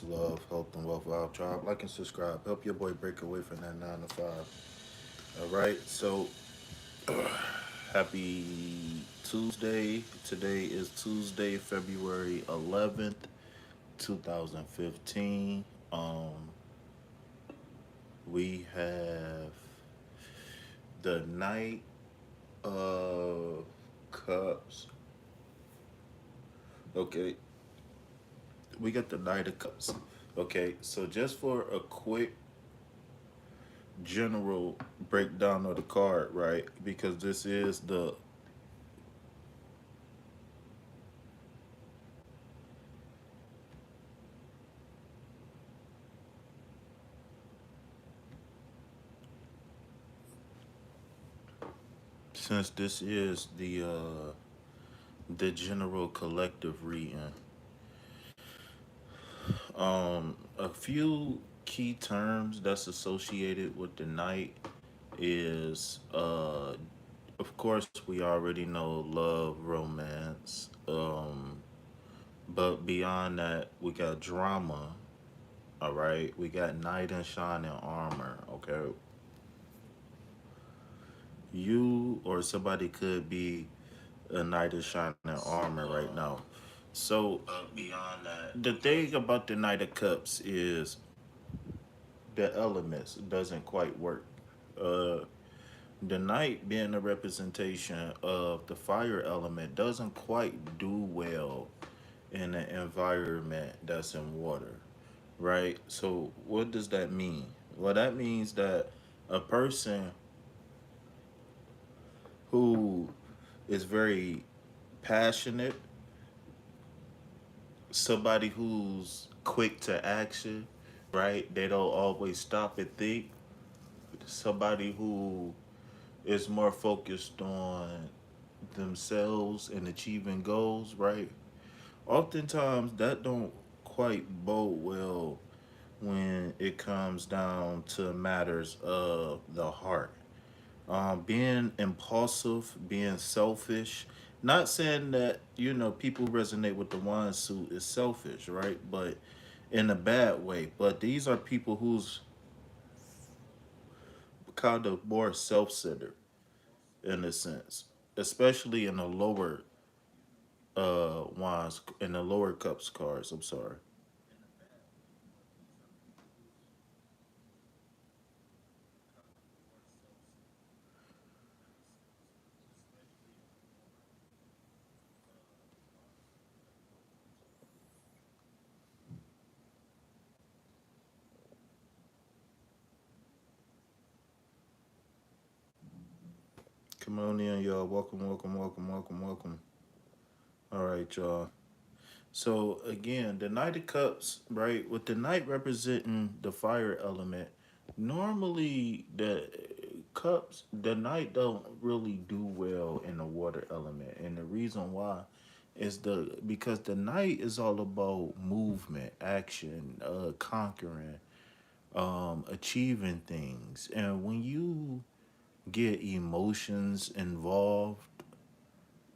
love, health, and wealth vibe tribe. Like and subscribe. Help your boy break away from that 9 to 5. All right. So happy Tuesday. Today is Tuesday, February 11th, 2015. We have the Knight of Cups. Okay. We got the Knight of Cups. Okay. So just for a quick general breakdown of the card, right? Because this is the since this is the general collective reading, a few key terms that's associated with the night is of course we already know love, romance, but beyond that we got drama. All right, we got knight and shining armor. Okay, you or somebody could be a knight of shining armor right now. So Beyond that, the thing about the Knight of Cups is the elements doesn't quite work. Uh, the Knight being a representation of the fire element doesn't quite do well in an environment that's in water, right? So what does that mean? Well, that means that a person who is very passionate, somebody who's quick to action, right? They don't always stop and think. Somebody who is more focused on themselves and achieving goals, right? Oftentimes that don't quite bode well when it comes down to matters of the heart. Being impulsive, being selfish. Not saying that people who resonate with the wine suit is selfish, right? But in a bad way. But these are people who's kind of more self-centered in a sense, especially in the lower wines, in the lower cups cards. I'm sorry. Come on in, y'all. Welcome, welcome, welcome, welcome, welcome. All right, y'all. So again, the Knight of Cups, right? With the Knight representing the fire element, normally the Knight don't really do well in the water element, and the reason why is because the Knight is all about movement, action, conquering, achieving things, and when you get emotions involved,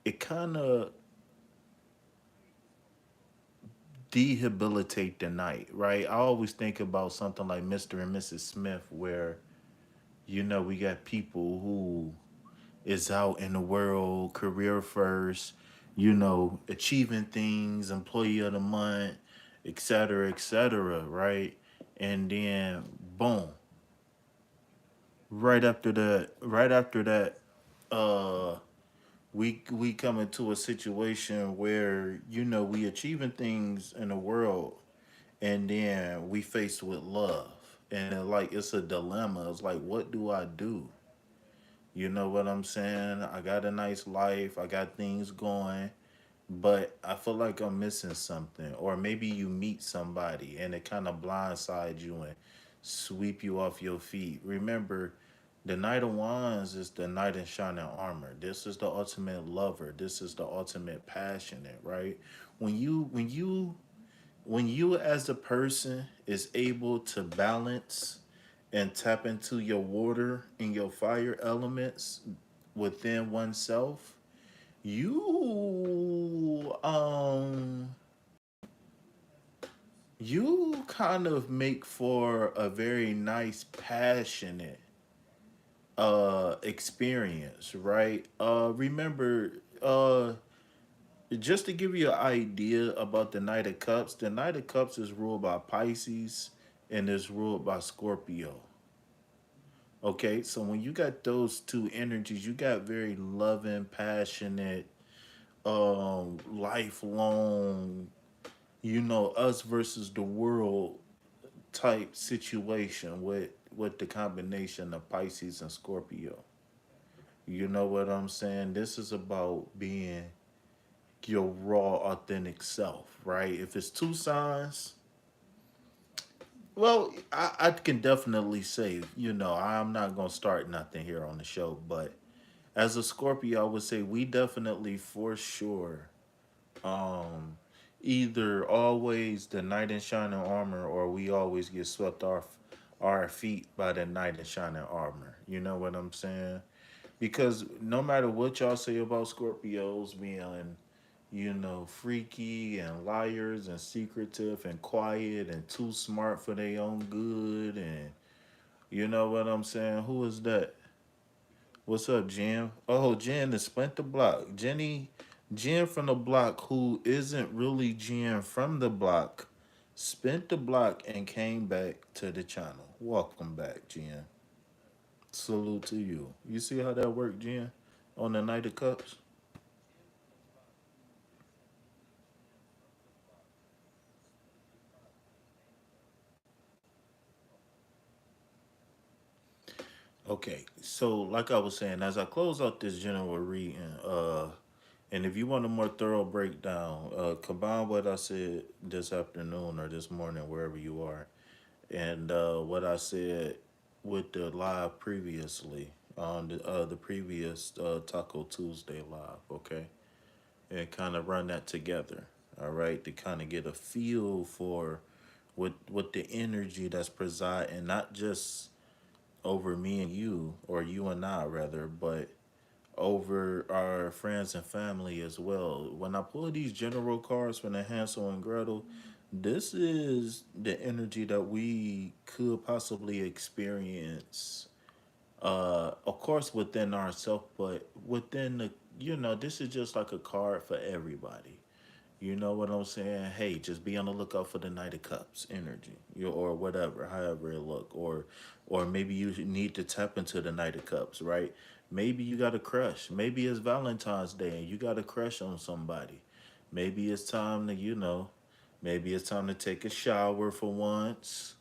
it kind of rehabilitate the night, right? I always think about something like Mr. and Mrs. Smith, where we got people who is out in the world, career first, achieving things, employee of the month, et cetera, right? And then boom, right after that, uh, we come into a situation where we achieving things in the world, and then we faced with love, and like it's a dilemma. It's like, what do I do? You know what I'm saying? I got a nice life, I got things going, but I feel like I'm missing something. Or maybe you meet somebody and it kind of blindsides you and sweep you off your feet. Remember, the Knight of Wands is the knight in shining armor. This is the ultimate lover. This is the ultimate passionate, right? When you as a person is able to balance and tap into your water and your fire elements within oneself, you you kind of make for a very nice, passionate experience, right? Remember, just to give you an idea about the Knight of Cups, the Knight of Cups is ruled by Pisces and is ruled by Scorpio. Okay, so when you got those two energies, you got very loving, passionate, lifelong, us versus the world type situation with the combination of Pisces and Scorpio. You know what I'm saying? This is about being your raw, authentic self, right? If it's two signs, well, I can definitely say, I'm not gonna start nothing here on the show, but as a Scorpio, I would say we definitely, for sure, um, either always the knight in shining armor, or we always get swept off our feet by the knight in shining armor. You know what I'm saying? Because no matter what y'all say about Scorpios being, freaky and liars and secretive and quiet and too smart for their own good, and you know what I'm saying? Who is that? What's up, Jen? Oh, Jen is Spent the Block. Jen from the block, who isn't really Jen from the block, spent the block and came back to the channel. Welcome back, Jen. Salute to you. You see how that worked, Jen? On the Night of Cups? Okay, so like I was saying, as I close out this general reading, and if you want a more thorough breakdown, combine what I said this afternoon or this morning, wherever you are, and what I said with the live previously on the previous Taco Tuesday live, okay, and kind of run that together, all right, to kind of get a feel for what the energy that's presiding, not just over me and you, or you and I rather, but over our friends and family as well. When I pull these general cards from the Hansel and Gretel, this is the energy that we could possibly experience. Of course, within ourselves, but within this is just like a card for everybody. You know what I'm saying? Hey, just be on the lookout for the Knight of Cups energy, or whatever, however it look, or maybe you need to tap into the Knight of Cups, right? Maybe you got a crush. Maybe it's Valentine's Day and you got a crush on somebody. Maybe it's time to, maybe it's time to take a shower for once,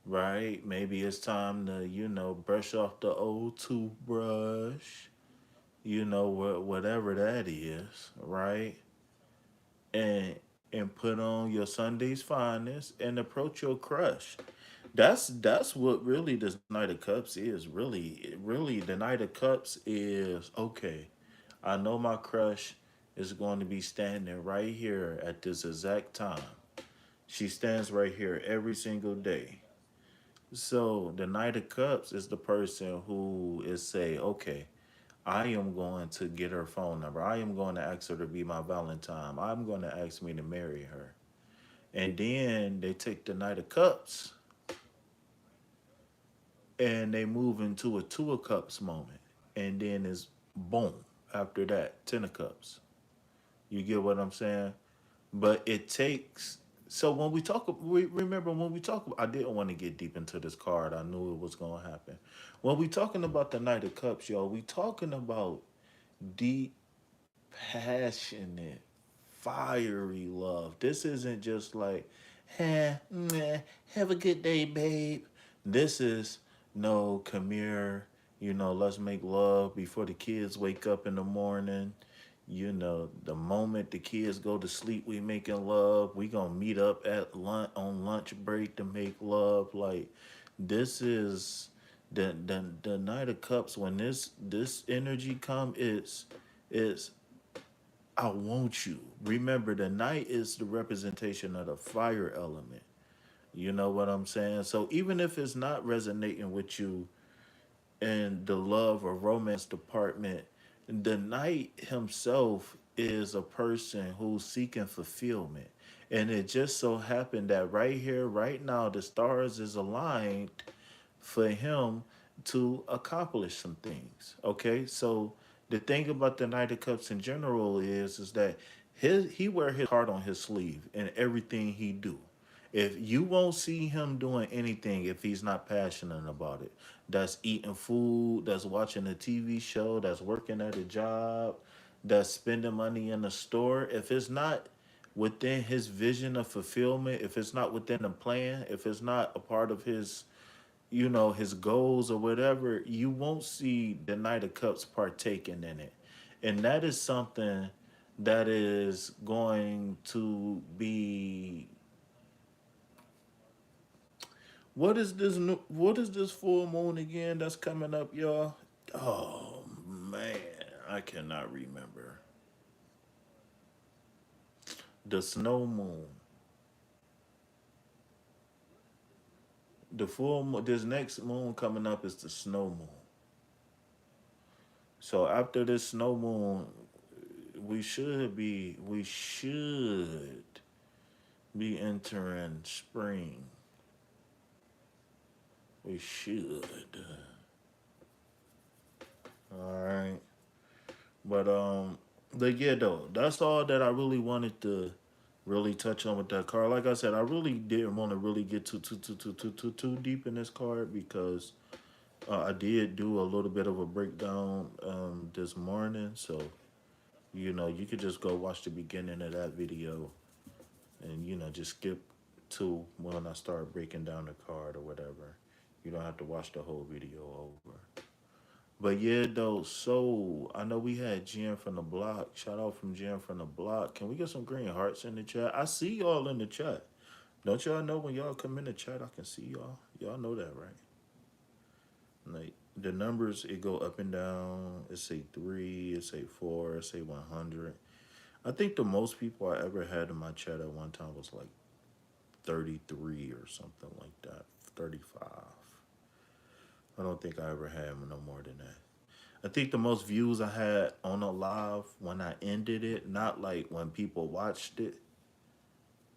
right? Maybe it's time to, brush off the old toothbrush, whatever that is, right? and and put on your Sunday's finest and approach your crush. That's what really this Knight of Cups is. Really, the Knight of Cups is okay. I know my crush is going to be standing right here at this exact time. She stands right here every single day. So the Knight of Cups is the person who is say, okay, I am going to get her phone number. I am going to ask her to be my Valentine. I'm going to ask me to marry her. And then they take the Knight of Cups and they move into a Two of Cups moment. And then it's boom after that, Ten of Cups. You get what I'm saying? But it takes. So when we talk, remember when we talk, I didn't want to get deep into this card. I knew it was going to happen. When we talking about the Knight of Cups, y'all, we talking about deep, passionate, fiery love. This isn't just like, hey, meh, have a good day, babe. This is, no, come here, let's make love before the kids wake up in the morning. The moment the kids go to sleep, we making love. We gonna meet up at lunch on lunch break to make love. Like, this is the Knight of Cups. When this energy come, it's I want you. Remember, the knight is the representation of the fire element. You know what I'm saying? So even if it's not resonating with you in the love or romance department, the knight himself is a person who's seeking fulfillment. And it just so happened that right here, right now, the stars is aligned for him to accomplish some things. Okay, so the thing about the Knight of Cups in general is that he wear his heart on his sleeve in everything he do. If you won't see him doing anything if he's not passionate about it. That's eating food, that's watching a TV show, that's working at a job, that's spending money in a store. If it's not within his vision of fulfillment, if it's not within the plan, if it's not a part of his, his goals or whatever, you won't see the Knight of Cups partaking in it. And that is something that is going to be, what is this full moon again that's coming up, y'all? Oh man, I cannot remember. The snow moon. The full moon, this next moon coming up is the snow moon. So after this snow moon, we should be entering spring. We should. All right. But yeah though, that's all that I really wanted to really touch on with that card. Like I said, I really didn't want to really get too deep in this card because I did do a little bit of a breakdown this morning. So, you could just go watch the beginning of that video and, just skip to when I start breaking down the card or whatever. You don't have to watch the whole video over. But yeah, though, so I know we had Jen from the block. Shout out from Jen from the block. Can we get some green hearts in the chat? I see y'all in the chat. Don't y'all know when y'all come in the chat, I can see y'all? Y'all know that, right? Like the numbers, it go up and down. It say 3, it say 4, it say 100. I think the most people I ever had in my chat at one time was like 33 or something like that. 35. I don't think I ever had no more than that. I think the most views I had on a live when I ended it, not like when people watched it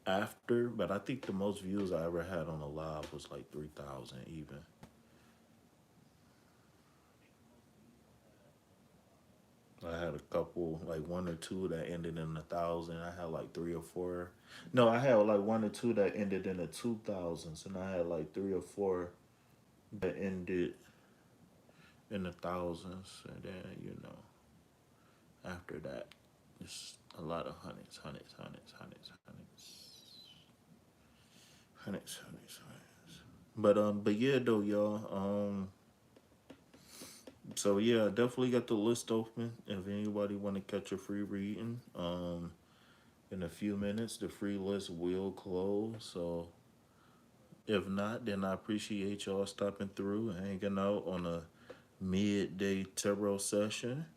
after, but I think the most views I ever had on a live was like 3,000 even. I had a couple, like one or two that ended in 1,000. I had like three or four. No, I had like one or two that ended in the 2,000s, and I had like three or four that ended in the thousands. And then, after that, it's a lot of hundreds, hundreds, hundreds, hundreds, hundreds, hundreds, hundreds, hundreds. But yeah, though, y'all. So yeah, definitely got the list open. If anybody want to catch a free reading, in a few minutes, the free list will close. So if not, then I appreciate y'all stopping through and hanging out on a midday tarot session.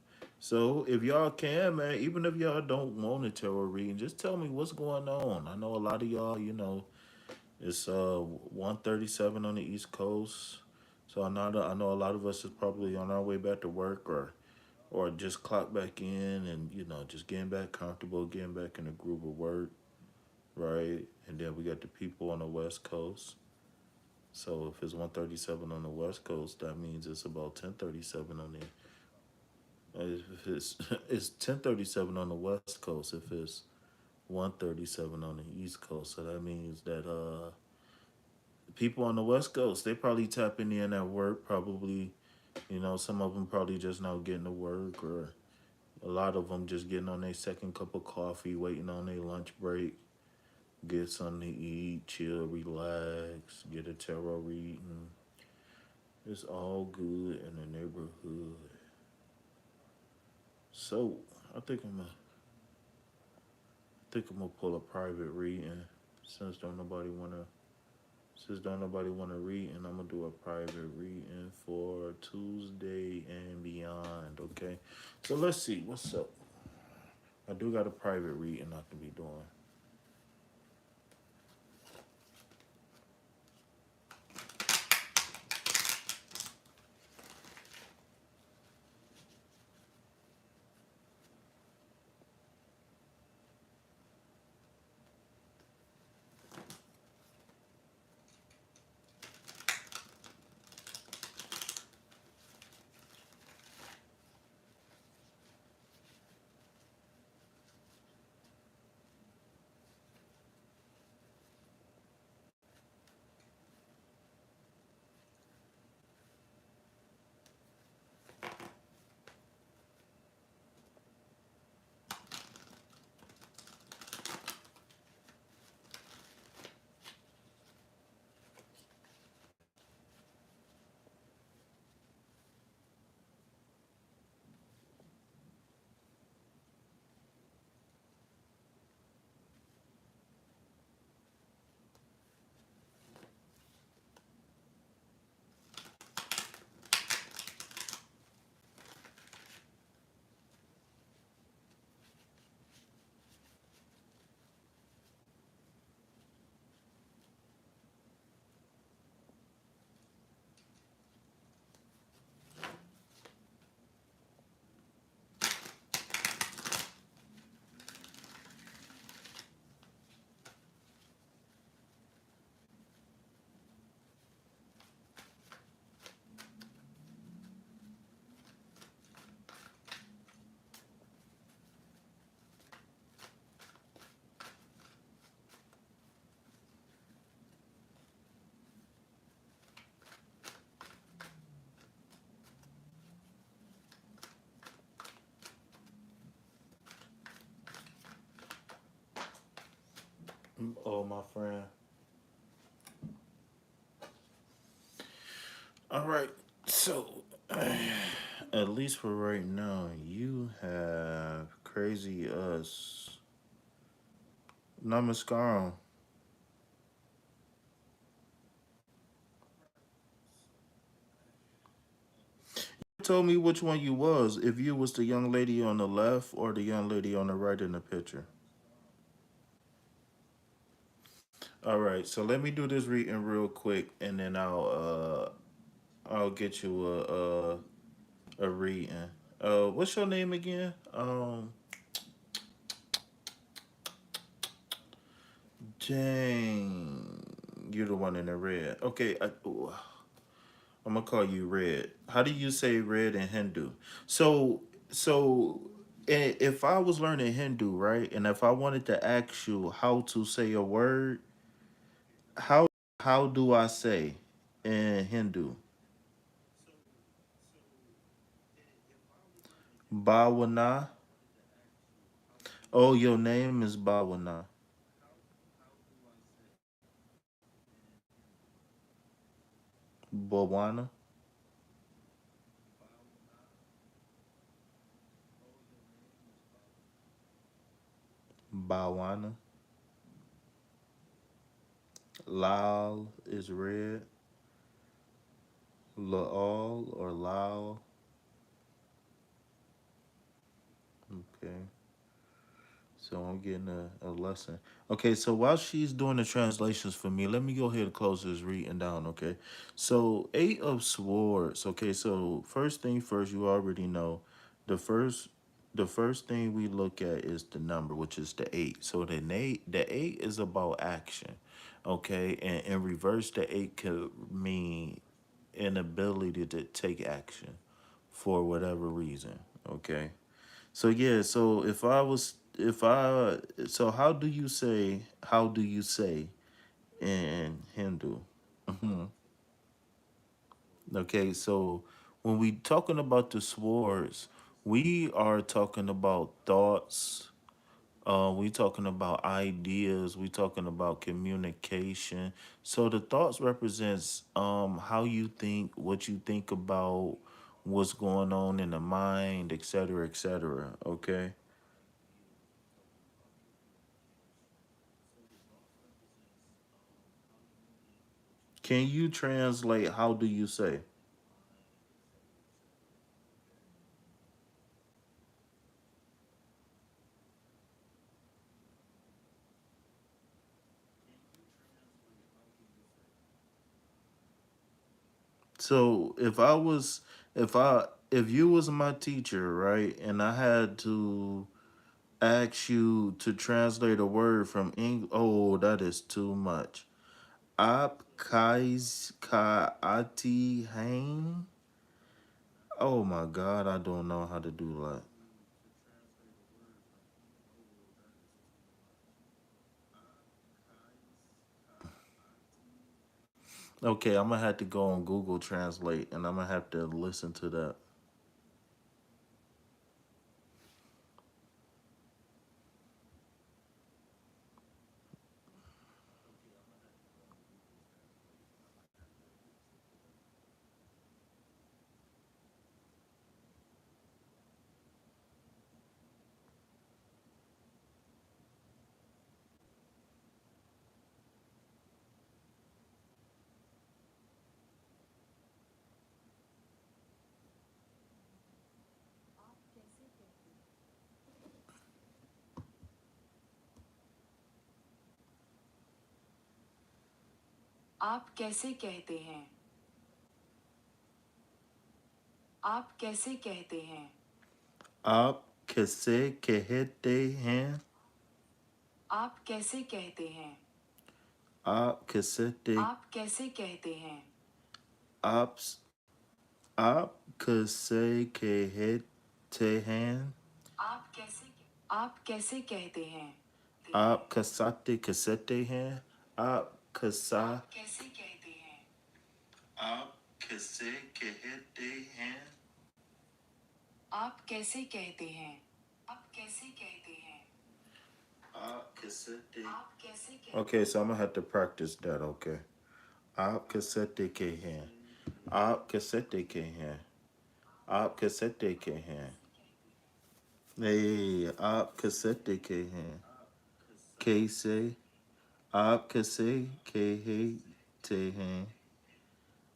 So if y'all can, man, even if y'all don't want a tarot reading, just tell me what's going on. I know a lot of y'all, it's 1:37 on the East Coast. So I know a lot of us is probably on our way back to work or just clock back in and just getting back comfortable, getting back in the groove of work, right? And then we got the people on the West Coast. So if it's 1:37 on the West Coast, that means it's about 10:37 on the. If it's 10:37 on the West Coast. If it's 1:37 on the East Coast, so that means that people on the West Coast, they probably tapping in at work. Probably, some of them probably just now getting to work, or a lot of them just getting on their second cup of coffee, waiting on their lunch break, get something to eat, chill, relax, get a tarot reading. It's all good in the neighborhood. So I think I'm gonna pull a private reading since don't nobody wanna read, and I'm gonna do a private reading for Tuesday and beyond. Okay, so let's see what's up. I do got a private reading I can be doing. Oh, my friend. All right. So, at least for right now, you have Crazy Us. Namaskaram. You told me which one you was. If you was the young lady on the left or the young lady on the right in the picture. All right. So let me do this reading real quick, and then I'll get you a reading. What's your name again? Jane. You're the one in the red. Okay, I'm gonna call you Red. How do you say red in Hindu? So, so if I was learning Hindu, right, and if I wanted to ask you how to say a word, how do I say in Hindu? Bawana. Oh, your name is Bawana. Bawana. Bawana. Lal is red. Laal or Lao. Okay. So I'm getting a lesson. Okay, so while she's doing the translations for me, let me go ahead and close this reading down, okay? So Eight of Swords. Okay, so first thing first, you already know the first the first thing we look at is the number, which is the eight. So the eight is about action. Okay, and in reverse, the eight could mean inability to take action for whatever reason. Okay. So yeah, so if I so how do you say in Hindu? Mhm. Okay, so when we talking about the swords, we are talking about thoughts, we talking about ideas, we talking about communication. So the thoughts represents how you think, what you think about, what's going on in the mind, etc., etc. Okay. Can you translate how do you say? So if you was my teacher, right, and I had to ask you to translate a word from English, oh, that is too much. Ap kais ka ati hang. Oh my God, I don't know how to do that. Okay, I'm gonna have to go on Google Translate, and I'm gonna have to listen to that. आप कैसे कहते हैं? आप कैसे कहते हैं? आप किसे कहते हैं? आप कैसे कहते हैं? आप किसे आप कैसे कहते हैं? आप आप किसे कहते हैं? आप कैसे कहते हैं? आप कसाते कसते हैं? आप कसा आप कैसे कहते हैं? आप किसे कहते हैं? आप कैसे कहते हैं? आप कैसे कहते हैं? आप कैसे कहते Okay, so I'm gonna have to practice that. Okay. आप कैसे के हैं? आप कैसे के हैं? आप कैसे के हैं? Hey, आप कैसे के हैं? कैसे? आप कैसे के हैं?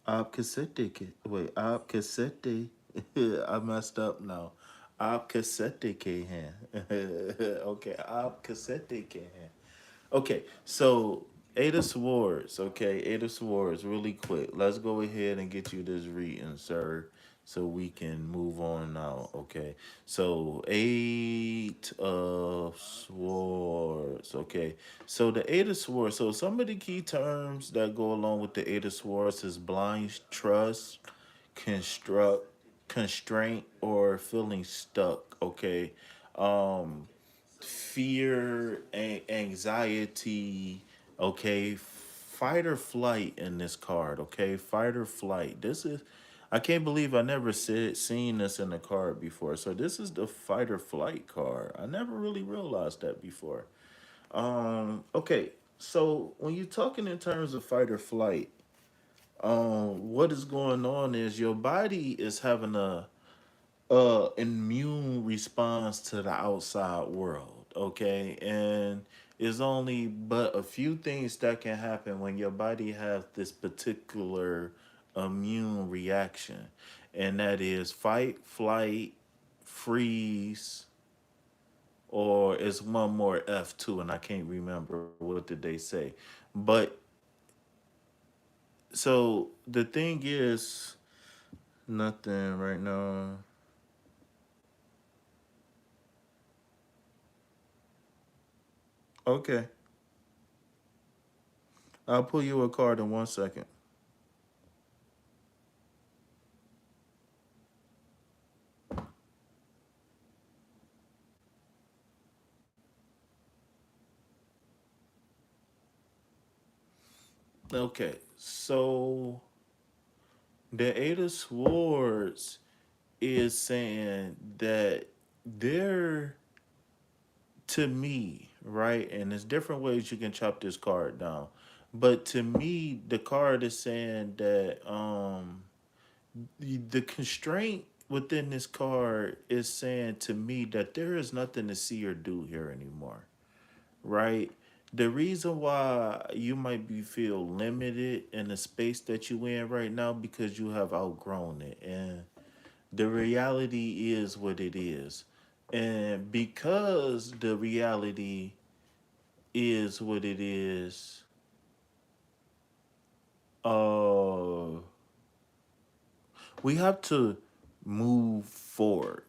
आप कैसे के? Wait, आप कैसे? I messed up now. आप कैसे के हैं? Okay, आप कैसे के हैं? Okay, so Eight of Swords. Okay, Eight of Swords. Really quick. Let's go ahead and get you this reading, sir, so we can move on now. Okay, so Eight of Swords. Okay, so the Eight of Swords. So some of the key terms that go along with the Eight of Swords is blind trust, construct, constraint, or feeling stuck. Okay, um fear, anxiety, okay, fight or flight in this card, okay, fight or flight. This is, I can't believe I never seen this in the card before. So this is the fight or flight card. I never really realized that before. Okay, so when you're talking in terms of fight or flight, what is going on is your body is having a immune response to the outside world, okay? And it's only but a few things that can happen when your body has this particular immune reaction, and that is fight, flight, freeze, or it's one more F2, and I can't remember what did they say. But so the thing is nothing right now. Okay, I'll pull you a card in 1 second. Okay, so the Eight of Swords is saying that they're, to me, right? And there's different ways you can chop this card down. But to me, the card is saying that the constraint within this card is saying to me that there is nothing to see or do here anymore, right? The reason why you might be feel limited in the space that you in right now because you have outgrown it, and the reality is what it is. And because the reality is what it is, uh we have to move forward.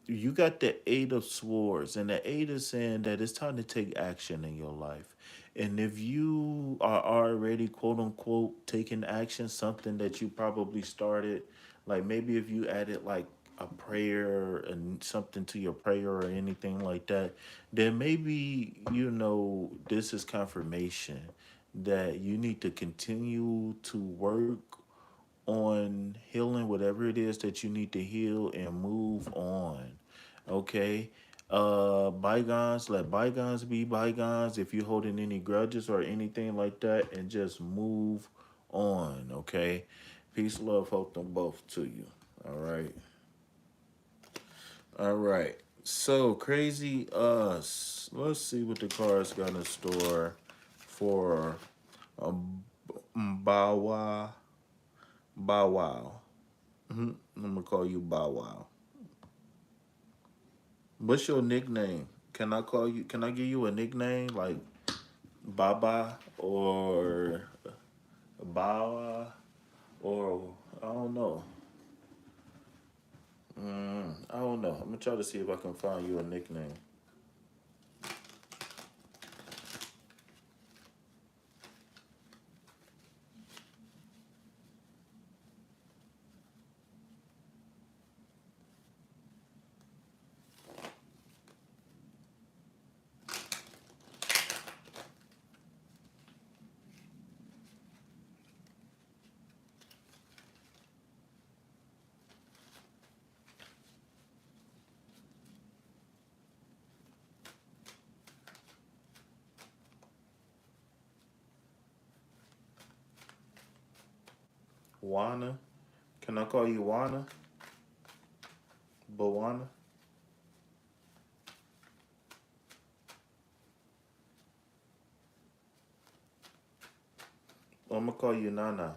You got the Eight of Swords, and the Eight is saying that it's time to take action in your life. And if you are already, quote unquote, taking action, something that you probably started, like maybe if you added like a prayer and something to your prayer or anything like that, then maybe, this is confirmation that you need to continue to work on healing whatever it is that you need to heal and move on. Okay? Bygones, let bygones be bygones. If you're holding any grudges or anything like that, and just move on. Okay? Peace, love, hope them both to you. All right. All right. So crazy us. Let's see what the cards got in store for Bow Wow. Bow Wow. I'm gonna call you Bow Wow. What's your nickname? Can I call you? Can I give you a nickname like Baba or Bawa or I don't know. I don't know. I'm gonna try to see if I can find you a nickname. Wana. Can I call you Wana? Bawana? I'm gonna call you Nana.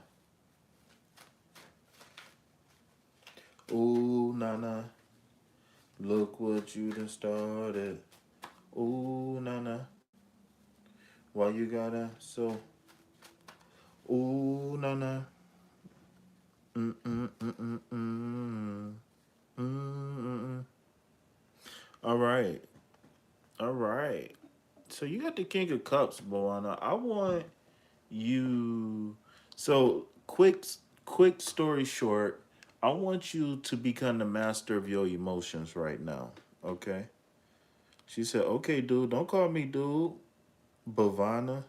Ooh, Nana. Look what you done started. Ooh, Nana. Why you gotta so? Ooh, Nana. Mm mm mm mm mm mm mm. All right, all right. So you got the King of Cups, Moana. I want you. So quick story short. I want you to become the master of your emotions right now. Okay. She said, "Okay, dude. Don't call me dude, Bavana."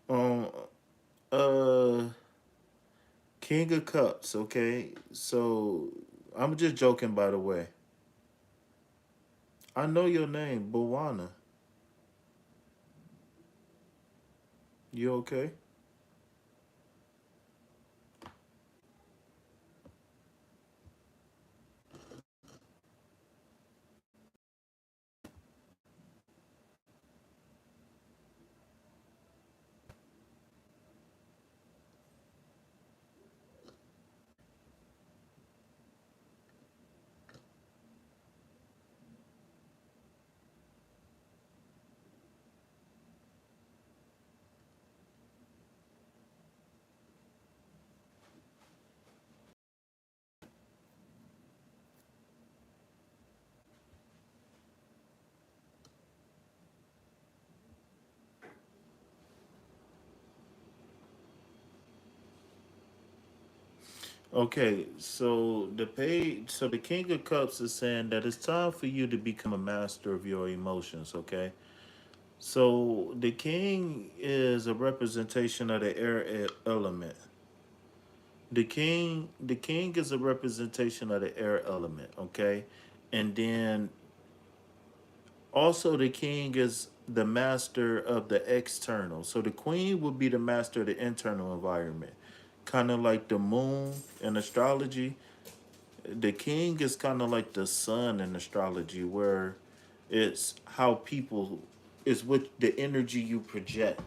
Um. Uh. King of Cups. Okay. So I'm just joking, by the way. I know your name, Bawana. You okay? Okay, so the King of Cups is saying that it's time for you to become a master of your emotions, okay? So the king is a representation of the element. The king is a representation of the air element, okay? And then also the king is the master of the external. So the queen would be the master of the internal environment. Kind of like the moon in astrology. The king is kind of like the sun in astrology, where it's how people is what the energy you project.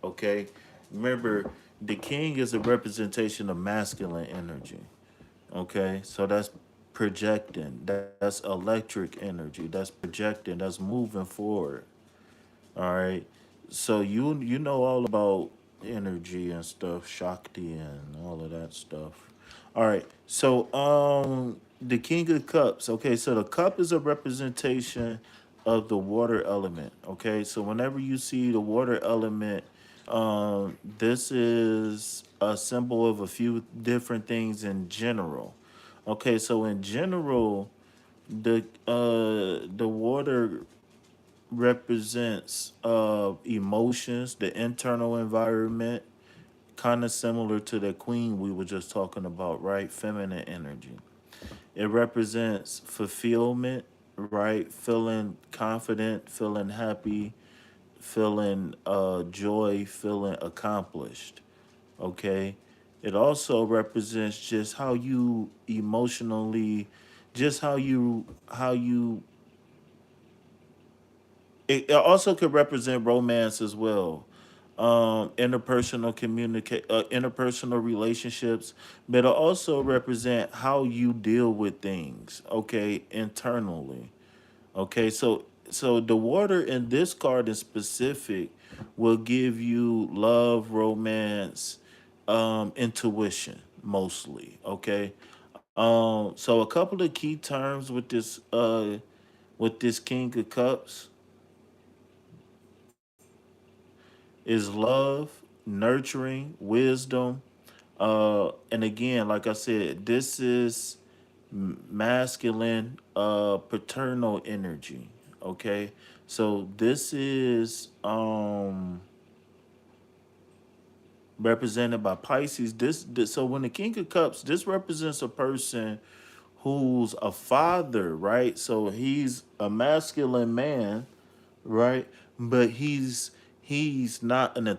Okay, remember the king is a representation of masculine energy. Okay, so that's projecting. That's electric energy. That's projecting. That's moving forward. All right. So you know all about energy and stuff, Shakti and all of that stuff. All right. So the King of Cups. Okay, so the cup is a representation of the water element. Okay, so whenever you see the water element, this is a symbol of a few different things in general. Okay, so in general, the water represents emotions, the internal environment, kind of similar to the queen we were just talking about, right? Feminine energy. It represents fulfillment, right? Feeling confident, feeling happy, feeling joy, feeling accomplished. Okay. It also represents just how you emotionally, just how you it also could represent romance as well, interpersonal relationships, but it also represent how you deal with things, okay, internally. Okay, so the water in this card in specific will give you love, romance, intuition mostly. Okay, so a couple of key terms with this King of Cups is love, nurturing, wisdom. And again, like I said, this is masculine, paternal energy. Okay, so this is represented by Pisces. So when the King of Cups, this represents a person who's a father, right? So he's a masculine man, right? But he's not an a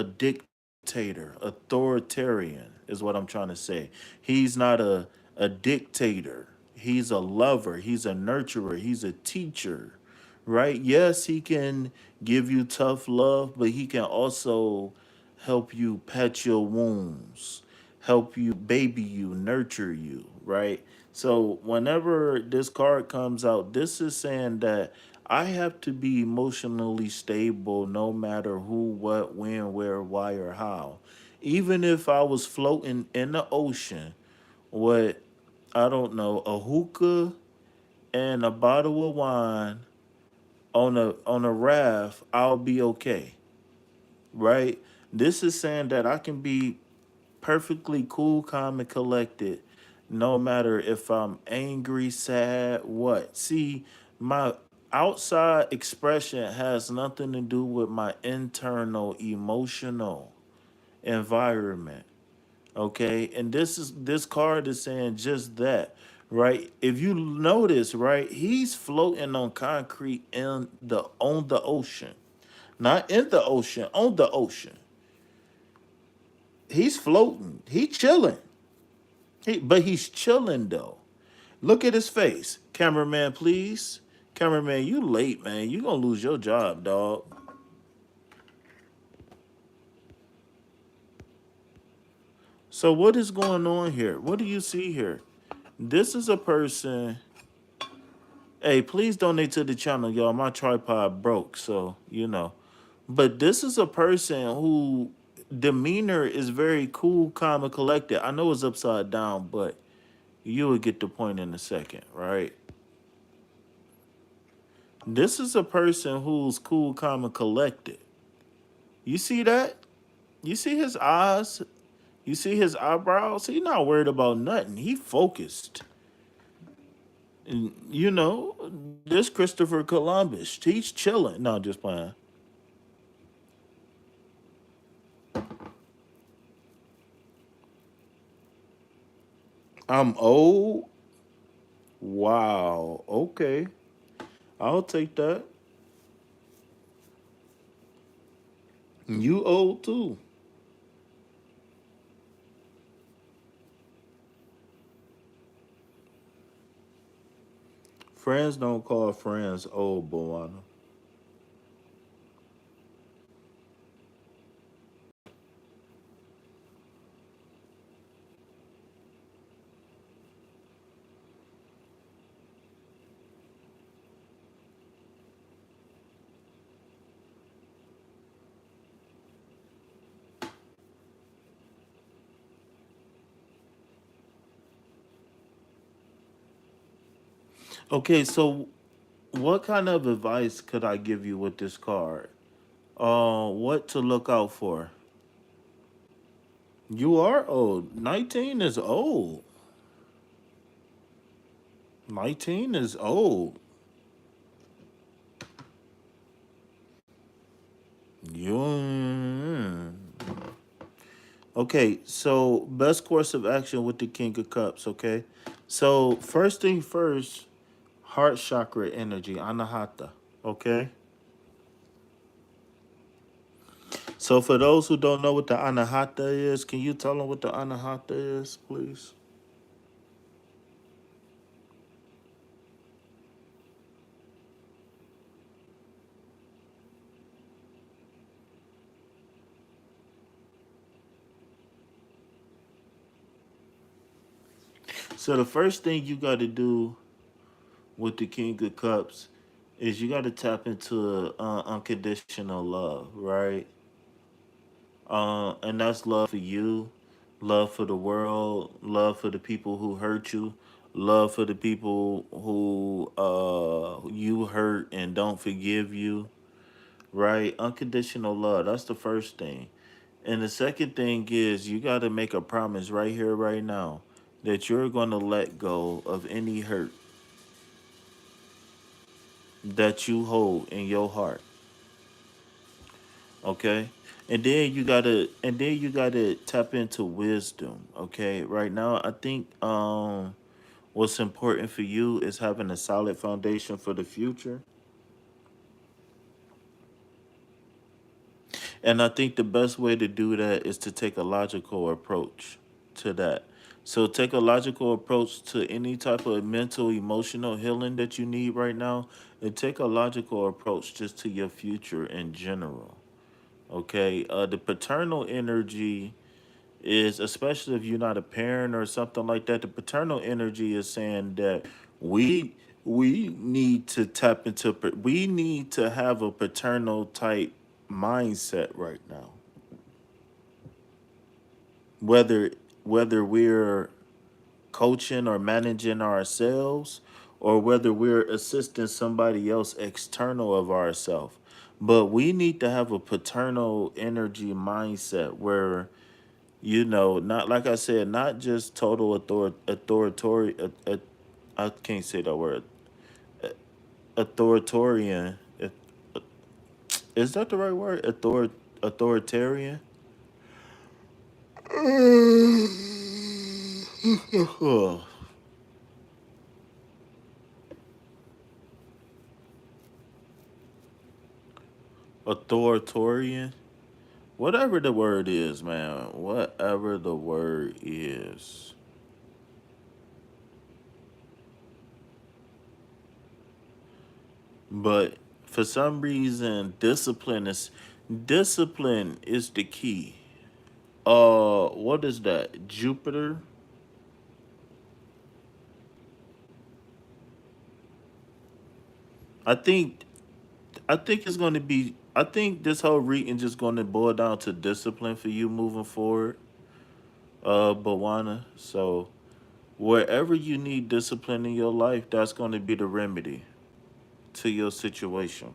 dictator, authoritarian is what I'm trying to say. He's not a dictator. He's a lover. He's a nurturer. He's a teacher, right? Yes, he can give you tough love, but he can also help you pet your wounds, help you baby you, nurture you, right? So whenever this card comes out, this is saying that I have to be emotionally stable no matter who, what, when, where, why, or how. Even if I was floating in the ocean with, I don't know, a hookah and a bottle of wine on a raft, I'll be okay, right? This is saying that I can be perfectly cool, calm, and collected, no matter if I'm angry, sad, what. See, my outside expression has nothing to do with my internal emotional environment. Okay, and this card is saying just that, right? If you notice, right, he's floating on concrete in the on the ocean, not in the ocean, on the ocean. He's floating. He chilling. But he's chilling though. Look at his face. Cameraman, please. Cameraman, you late, man. You gonna lose your job, dog. So what is going on here? What do you see here? This is a person. Hey, please donate to the channel, y'all. My tripod broke, so you know. But this is a person who demeanor is very cool, calm, and collected. I know it's upside down, but you will get the point in a second, right? This is a person who's cool, calm, and collected. You see that? You see his eyes? You see his eyebrows? He not worried about nothing. He focused. And you know, this Christopher Columbus, he's chilling. No, just playing. I'm old. Wow. Okay. I'll take that. You old too. Friends don't call friends old, Boana. Okay, so what kind of advice could I give you with this card? What to look out for? You are old. 19 is old. 19 is old. You. Okay, so best course of action with the King of Cups, okay? So, first thing first, heart chakra energy, anahata, okay? So, for those who don't know what the anahata is, can you tell them what the anahata is, please? So, the first thing you got to do with the King of Cups is you got to tap into unconditional love, right? And that's love for you, love for the world, love for the people who hurt you, love for the people who you hurt and don't forgive you, right? Unconditional love. That's the first thing. And the second thing is you got to make a promise right here, right now, that you're going to let go of any hurt that you hold in your heart. Okay. And then you gotta tap into wisdom. Okay. Right now, I think what's important for you is having a solid foundation for the future. And I think the best way to do that is to take a logical approach to that. So take a logical approach to any type of mental, emotional healing that you need right now, and take a logical approach just to your future in general. Okay, the paternal energy is, especially if you're not a parent or something like that, the paternal energy is saying that we need to tap into, we need to have a paternal type mindset right now, whether we're coaching or managing ourselves, or whether we're assisting somebody else external of ourselves. But we need to have a paternal energy mindset where, not, like I said, not just total authoritarian. I can't say that word. Authoritarian. Is that the right word? Authoritarian. Authoritarian. Whatever the word is, man. Whatever the word is. But for some reason, discipline is the key. What is that? Jupiter. I think it's going to be. I think this whole reading just going to boil down to discipline for you moving forward, Bawana. So wherever you need discipline in your life, that's going to be the remedy to your situation.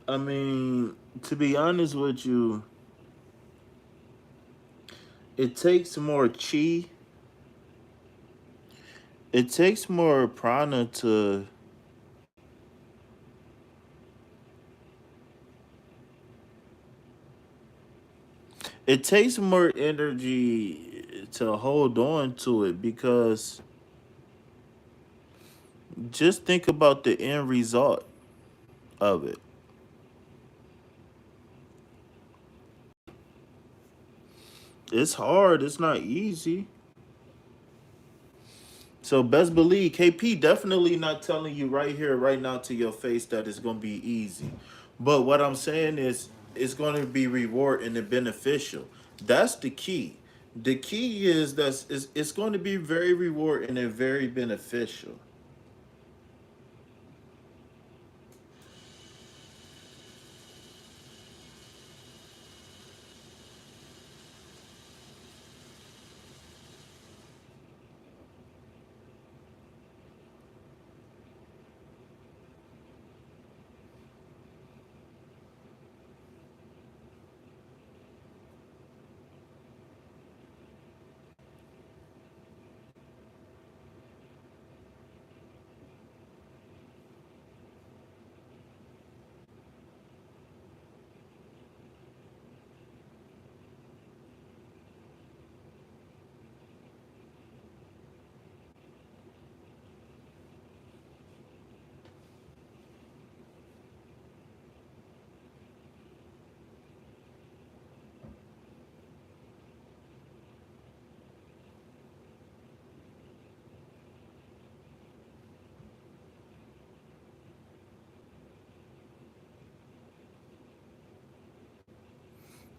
I mean, to be honest with you, it takes more chi. It takes more prana to. It takes more energy to hold on to it, because just think about the end result of it. It's hard. It's not easy. So best believe KP definitely not telling you right here, right now to your face that it's gonna be easy. But what I'm saying is it's gonna be rewarding and beneficial. That's the key. The key is that it's going to be very rewarding and very beneficial.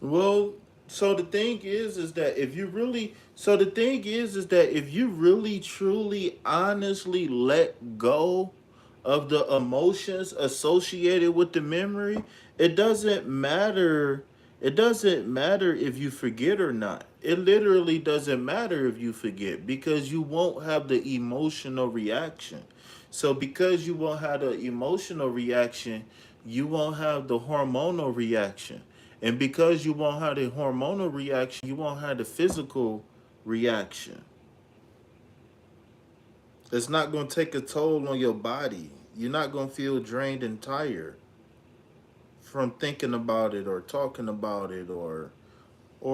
Well, so the thing is that if you really, so the thing is that if you really, truly, honestly let go of the emotions associated with the memory, it doesn't matter. It doesn't matter if you forget or not. It literally doesn't matter if you forget because you won't have the emotional reaction. So because you won't have the emotional reaction, you won't have the hormonal reaction. And because you won't have the hormonal reaction, you won't have the physical reaction. It's not going to take a toll on your body. You're not going to feel drained and tired from thinking about it or talking about it or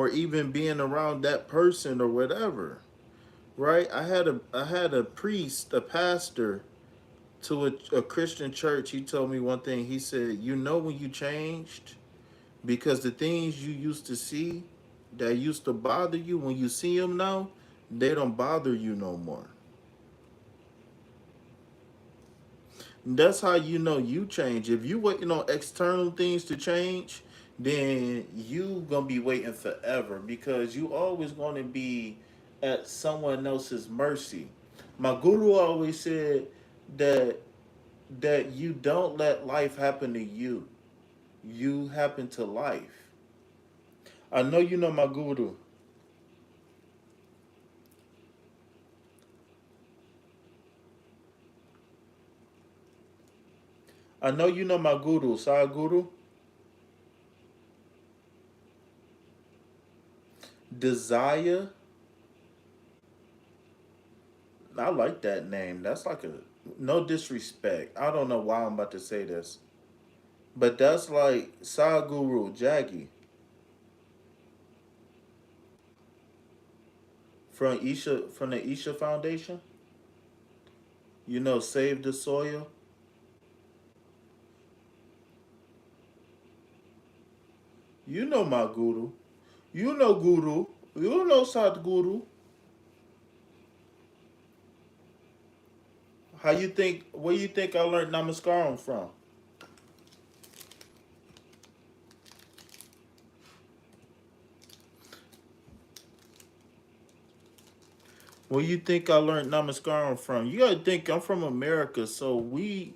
even being around that person or whatever. Right? I had a priest, a pastor to a Christian church. He told me one thing. He said, "You know when you changed because the things you used to see that used to bother you, when you see them now, they don't bother you no more." That's how you know you change. If you waiting on external things to change, then you gonna be waiting forever because you always gonna be at someone else's mercy. My guru always said that you don't let life happen to you. You happen to life. I know you know my guru. I know you know my guru, Sai Guru. Desire. I like that name. That's like a no disrespect. I don't know why I'm about to say this. But that's like Sai Guru Jaggy from the Isha Foundation. You know, Save the Soil. You know my guru. You know Guru. You know Sadhguru. How you think? Where you think I learned Namaskaram from? Where you think I learned Namaskaram from? You gotta think I'm from America, so we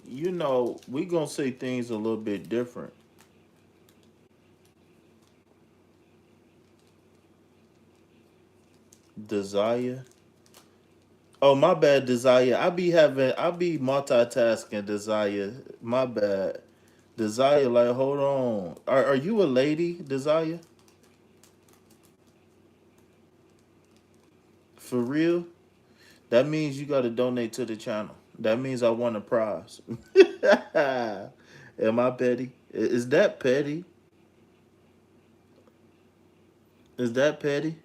gonna say things a little bit different. Desire. Oh, my bad, Desire. I be multitasking, Desire. My bad. Desire, like, hold on. Are you a lady, Desire? For real? That means you gotta donate to the channel. That means I won a prize. Am I petty? Is that petty? Is that petty?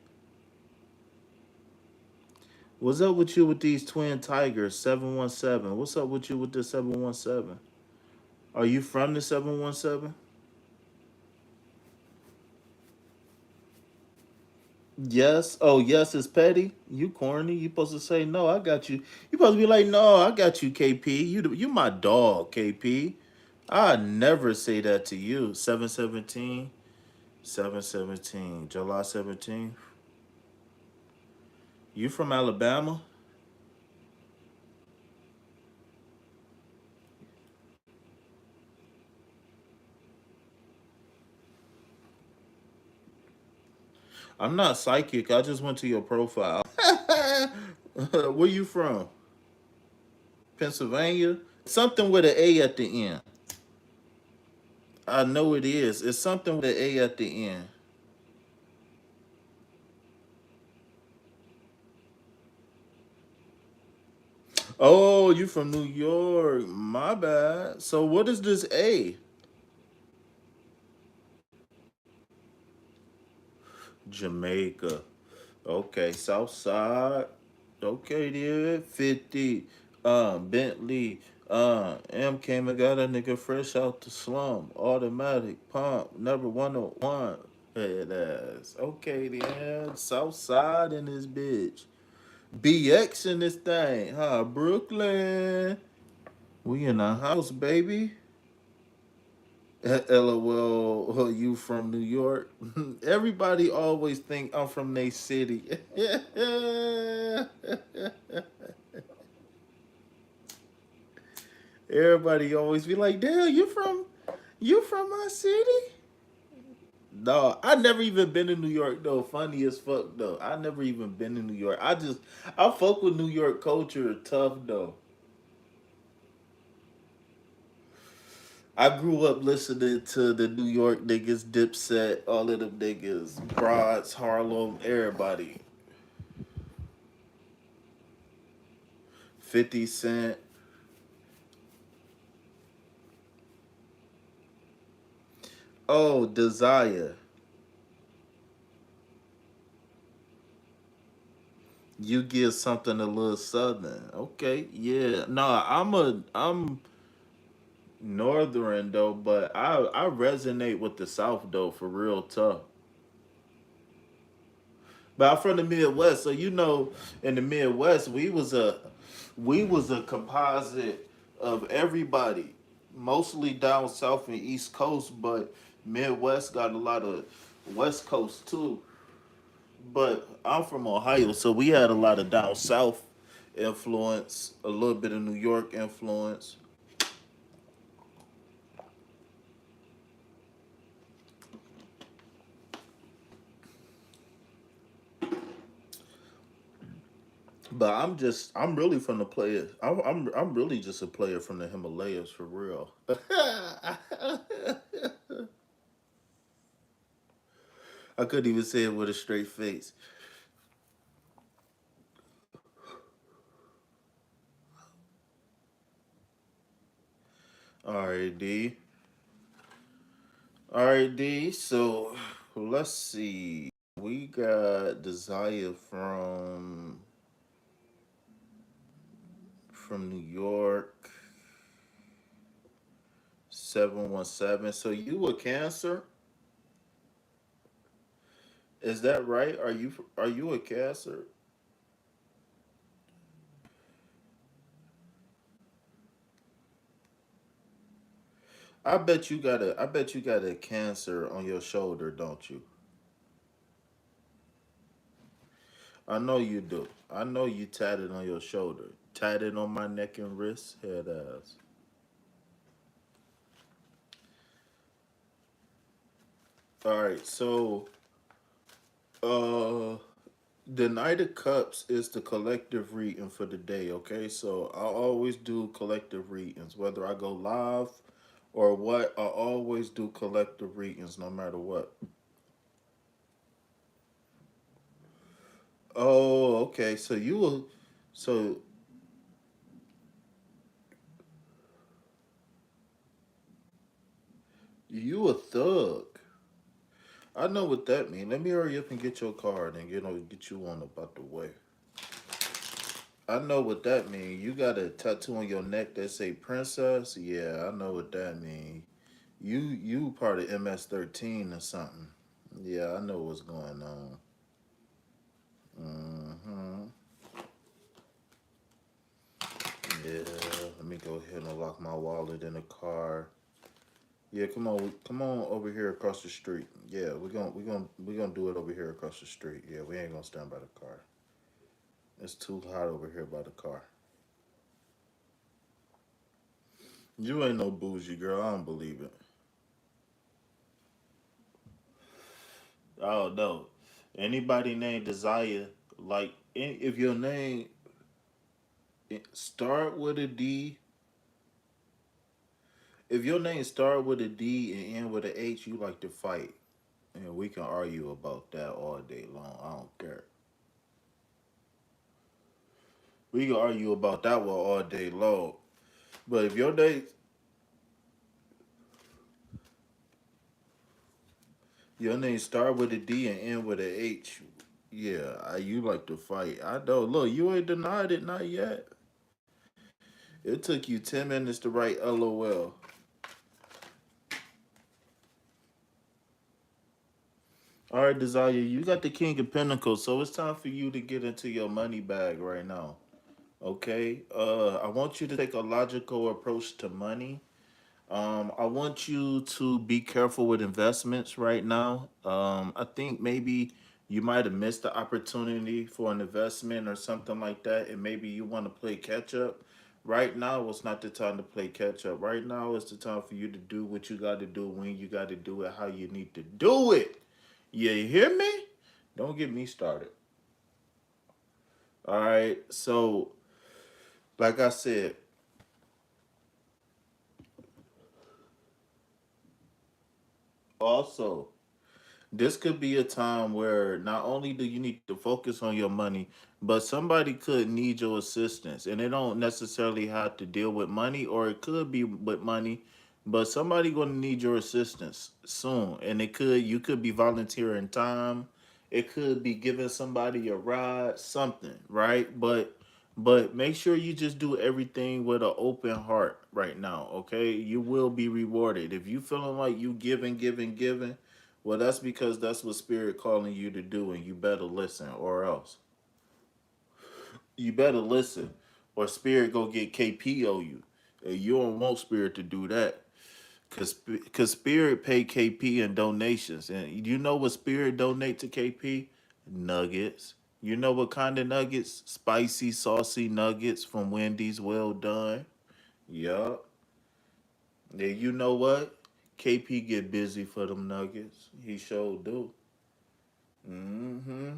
What's up with you with these twin tigers, 717? What's up with you with the 717? Are you from the 717? Yes. Oh, yes, it's petty. You corny. You supposed to say no. I got you. You supposed to be like, no, I got you, KP. You my dog, KP. I never say that to you. 717, 717, July 17th. You from Alabama? I'm not psychic. I just went to your profile. Where you from? Pennsylvania? Something with an A at the end. I know it is. It's something with an A at the end. Oh, you from New York. My bad. So what is this A? Jamaica. Okay, South Side. Okay, there. 50. Bentley. M came and got a nigga fresh out the slum. Automatic pump. Number 101. Head ass. Okay, then. South Side in this bitch. BX in this thing. Huh? Brooklyn. We in the house, baby. LOL, you from New York? Everybody always think I'm from their city. Everybody always be like, "Damn, you from my city?" No, I never even been to New York though. Funny as fuck though. I never even been to New York. I fuck with New York culture tough though. I grew up listening to the New York niggas, Dipset, all of them niggas, Broads, Harlem, everybody. 50 Cent. Oh, Desire. You give something a little southern. Okay, yeah. No, I'm northern though, but I resonate with the South though for real tough. But I'm from the Midwest, so you know, in the Midwest, we was a composite of everybody, mostly down south and East Coast, but Midwest got a lot of West Coast too. But I'm from Ohio, so we had a lot of down south influence, a little bit of New York influence. But I'm really from the player. I'm really just a player from the Himalayas for real. I couldn't even say it with a straight face. All right, D. All right, D. So let's see. We got Desire from New York, 717. So you a Cancer? Is that right? Are you a Cancer? I bet you got a cancer on your shoulder, don't you? I know you do. I know you tatted on your shoulder. Tatted on my neck and wrist, head ass. All right, so uh the Knight of Cups is the collective reading for the day, okay? So I always do collective readings, whether I go live or what, I always do collective readings no matter what. Oh, okay. So you a thug. I know what that means. Let me hurry up and get your card and get you on about the way. I know what that means. You got a tattoo on your neck that say princess. Yeah, I know what that means. You part of MS-13 or something. Yeah, I know what's going on. Hmm. Yeah, let me go ahead and lock my wallet in the car. Yeah, come on over here across the street. Yeah, we're gonna do it over here across the street. Yeah, we ain't gonna stand by the car. It's too hot over here by the car. You ain't no bougie girl. I don't believe it. Oh no. Anybody named Desire, like if your name start with a D, if your name start with a D and end with a H, you like to fight, and we can argue about that all day long. I don't care. We can argue about that one all day long. But if your name start with a D and end with a H, yeah, you like to fight. I know. Look, you ain't denied it, not yet. It took you 10 minutes to write LOL. All right, Desire, you got the King of Pentacles, so it's time for you to get into your money bag right now. Okay? I want you to take a logical approach to money. I want you to be careful with investments right now. I think maybe you might have missed the opportunity for an investment or something like that, and maybe you want to play catch up. Right now, it's not the time to play catch up. Right now, it's the time for you to do what you got to do when you got to do it, how you need to do it. You hear me? Don't get me started. All right. So, like I said, also, this could be a time where not only do you need to focus on your money, but somebody could need your assistance. And it don't necessarily have to deal with money, or it could be with money, but somebody gonna need your assistance soon. And it could you could be volunteering time. It could be giving somebody a ride, something, right? But make sure you just do everything with an open heart right now, okay? You will be rewarded. If you feeling like you giving, well, that's because that's what spirit calling you to do, and you better listen, or else you better listen, or spirit go get KP on you, and you don't want spirit to do that, cause spirit pay KP in donations, and you know what spirit donate to KP? Nuggets. You know what kind of nuggets? Spicy, saucy nuggets from Wendy's. Well done. Yup. And you know what? KP get busy for them nuggets. He sure do. Mm-hmm.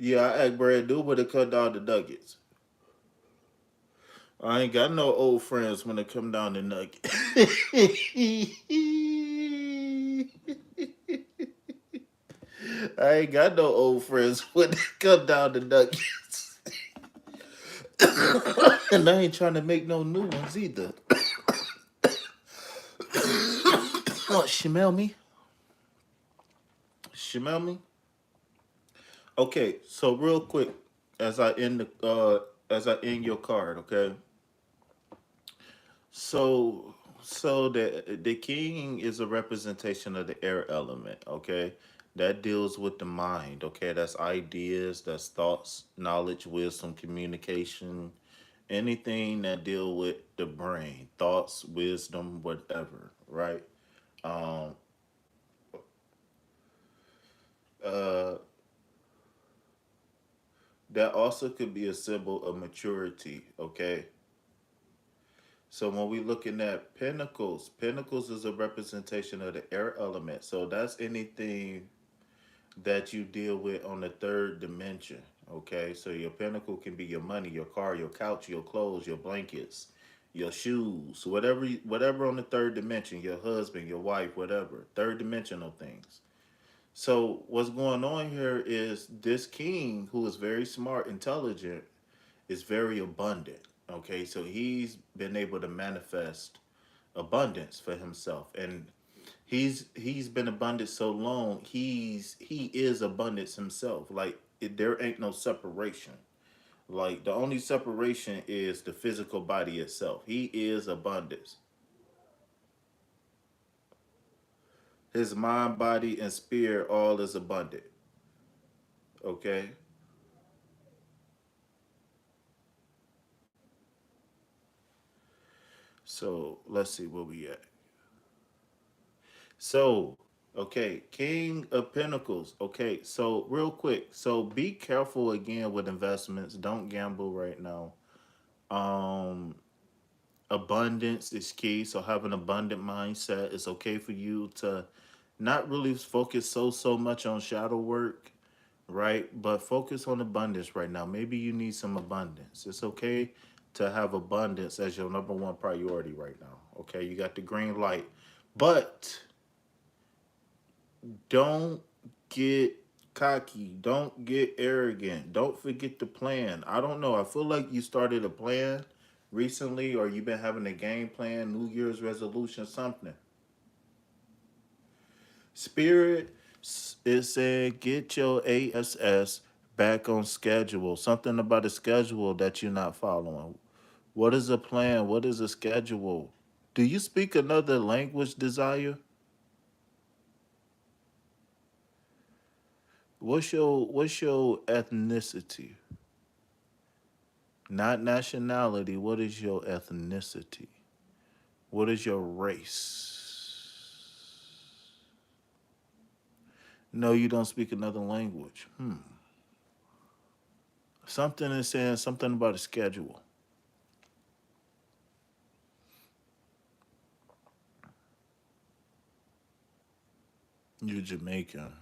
Yeah, I act brand new, but it cut down the nuggets. I ain't got no old friends when it come down to nuggets. I ain't got no old friends when it come down to nuggets. And I ain't trying to make no new ones either. Oh, smell me? Smell me? Okay, so real quick, as I end as I end your card, okay? So the king is a representation of the air element, okay? That deals with the mind, okay? That's ideas, that's thoughts, knowledge, wisdom, communication, anything that deal with the brain, thoughts, wisdom, whatever, right? Um uh that also could be a symbol of maturity, okay? So when we looking at pinnacles, pinnacles is a representation of the air element. So that's anything that you deal with on the third dimension. Okay, so your pinnacle can be your money, your car, your couch, your clothes, your blankets, your shoes, whatever on the third dimension, your husband, your wife, whatever, third dimensional things. So what's going on here is this king, who is very smart, intelligent, is very abundant. Okay, so he's been able to manifest abundance for himself, and he's been abundant so long. He is abundance himself. Like there ain't no separation. Like the only separation is the physical body itself. He is abundance. His mind, body, and spirit all is abundant. Okay, so let's see where we at. So, okay, King of Pentacles. Okay, so real quick, so be careful again with investments. Don't gamble right now. Um, Abundance is key. So have an abundant mindset. It's okay for you to not really focus so much on shadow work, right? But focus on abundance right now. Maybe you need some abundance. It's okay to have abundance as your number one priority right now. Okay, you got the green light, but don't get cocky. Don't get arrogant. Don't forget the plan. I don't know. I feel like you started a plan recently, or you've been having a game plan, New Year's resolution, something. Spirit is saying get your ASS back on schedule. Something about a schedule that you're not following. What is a plan? What is a schedule? Do you speak another language, Desire? What's your ethnicity? Not nationality. What is your ethnicity? What is your race? No, you don't speak another language. Something is saying something about a schedule. You're Jamaican.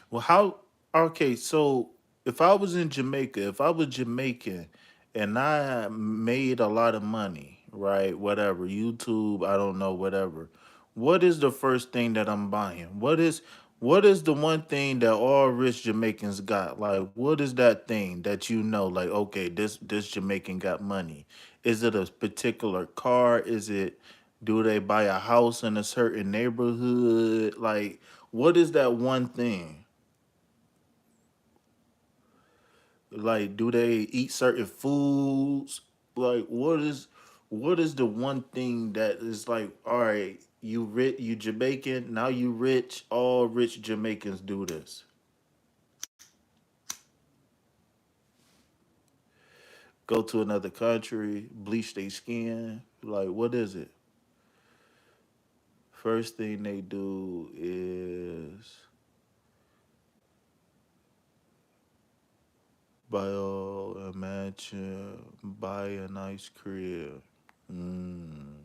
Well, how? Okay, so if I was in Jamaica, if I was Jamaican, and I made a lot of money, right? Whatever, YouTube, I don't know, whatever. What is the first thing that I'm buying? What is the one thing that all rich Jamaicans got? Like, what is that thing that you know? Like, okay, this Jamaican got money. Is it a particular car? Is it? Do they buy a house in a certain neighborhood? Like, what is that one thing? Like, do they eat certain foods? Like, what is the one thing that is like, all right, you rich, you Jamaican, now you rich, all rich Jamaicans do this. Go to another country, bleach their skin. Like, what is it? First thing they do is buy a mansion, buy a nice crib. Mm,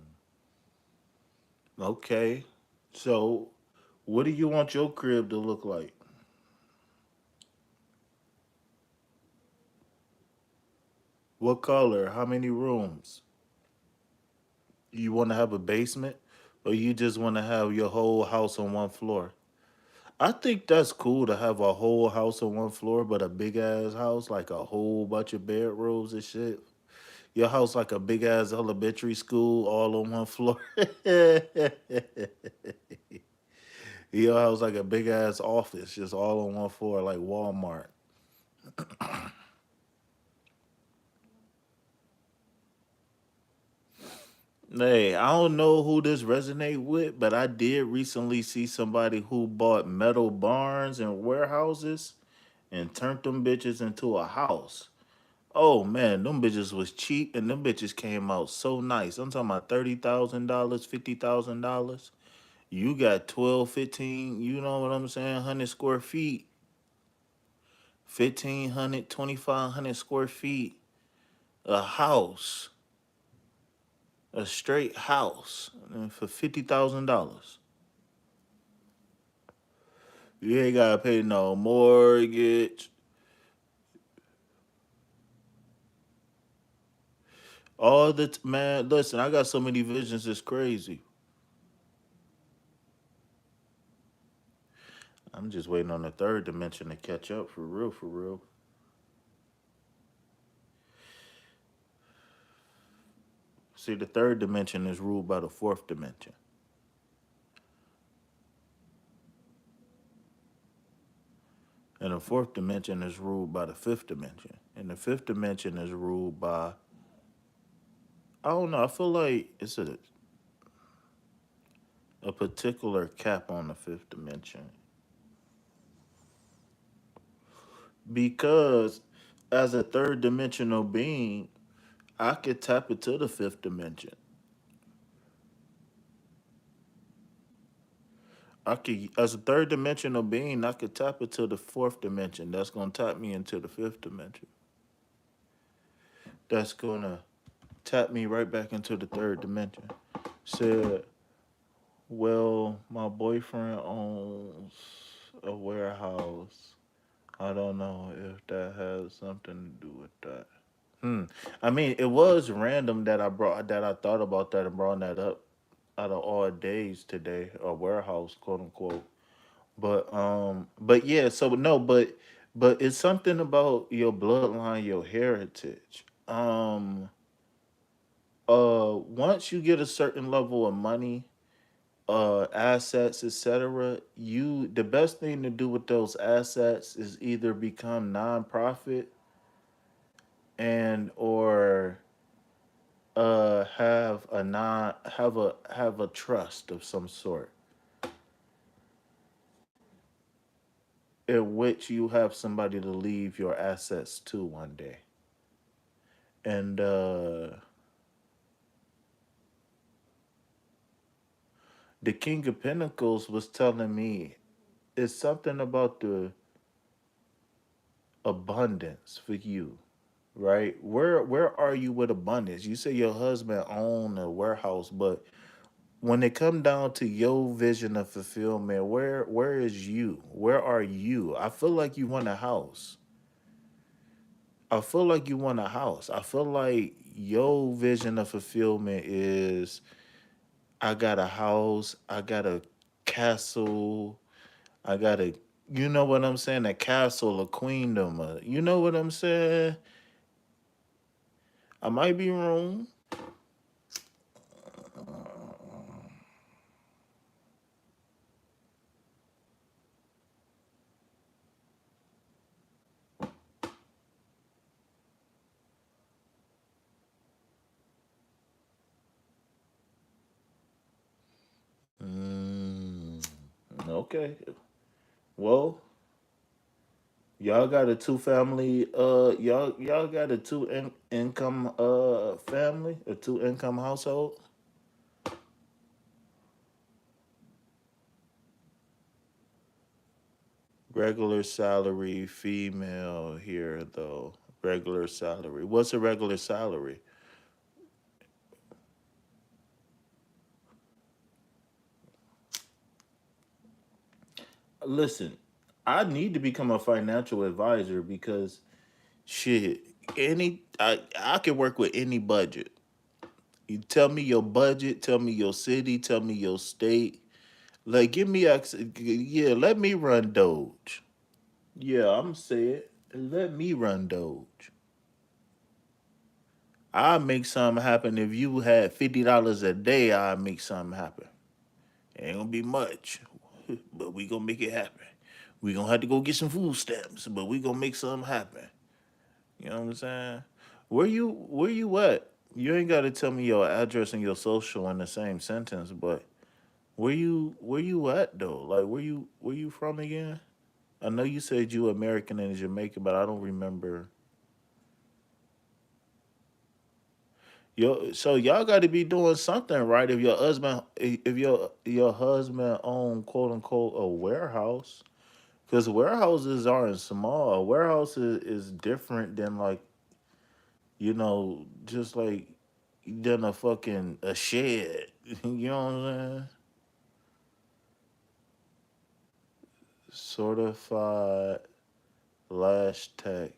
okay. So, what do you want your crib to look like? What color? How many rooms? You want to have a basement, or you just want to have your whole house on one floor? I think that's cool to have a whole house on one floor, but a big ass house, like a whole bunch of bedrooms and shit. Your house like a big ass elementary school all on one floor. Your house like a big ass office, just all on one floor, like Walmart. Hey, I don't know who this resonate with, but I did recently see somebody who bought metal barns and warehouses and turned them bitches into a house. Oh man, them bitches was cheap and them bitches came out so nice. I'm talking about $30,000, $50,000. You got 12, 15. You know what I'm saying, 100 square feet, 1,500, 2,500 square feet, a house, a straight house for $50,000. You ain't gotta pay no mortgage. Man, listen, I got so many visions, it's crazy. I'm just waiting on the third dimension to catch up for real, for real. See, the third dimension is ruled by the fourth dimension, and the fourth dimension is ruled by the fifth dimension, and the fifth dimension is ruled by, I don't know. I feel like it's a particular cap on the fifth dimension because as a third dimensional being, I could tap into the fifth dimension. I could, as a third dimensional being, I could tap into the fourth dimension. That's gonna tap me into the fifth dimension. That's gonna tap me right back into the third dimension. Said, well, my boyfriend owns a warehouse. I don't know if that has something to do with that. Hmm. I mean, it was random that I thought about that and brought that up out of all days today, a warehouse, quote unquote. But yeah, so no, but it's something about your bloodline, your heritage. Once you get a certain level of money, assets, etc., the best thing to do with those assets is either become nonprofit and or have a non have a trust of some sort in which you have somebody to leave your assets to one day. And the King of Pentacles was telling me it's something about the abundance for you, right? Where are you with abundance? You say your husband owned a warehouse, but when it come down to your vision of fulfillment, where is you? Where are you? I feel like you want a house. I feel like you want a house. I feel like your vision of fulfillment is I got a house, I got a castle, I got a, you know what I'm saying? A castle, a queendom. You know what I'm saying? I might be wrong. Mm, okay. Well, y'all got a two family. Y'all got a income family, a two income household. Regular salary, female here though. Regular salary. What's a regular salary? Listen, I need to become a financial advisor because shit, I can work with any budget. You tell me your budget, tell me your city, tell me your state. Like give me access. Yeah, let me run Doge. Yeah, I'm saying let me run Doge. I'll make something happen. If you had $50 a day, I'll make something happen. Ain't gonna be much, but we gonna make it happen. We gonna have to go get some food stamps, but we gonna make something happen. You know what I'm saying? Where you at? You ain't gotta tell me your address and your social in the same sentence, but where you at though? Like where you from again? I know you said you American and Jamaican, but I don't remember. So y'all got to be doing something right if your husband own quote unquote a warehouse, because warehouses aren't small. A warehouse is different than like just like than a fucking a shed. You know what I'm saying? Certified lash tech.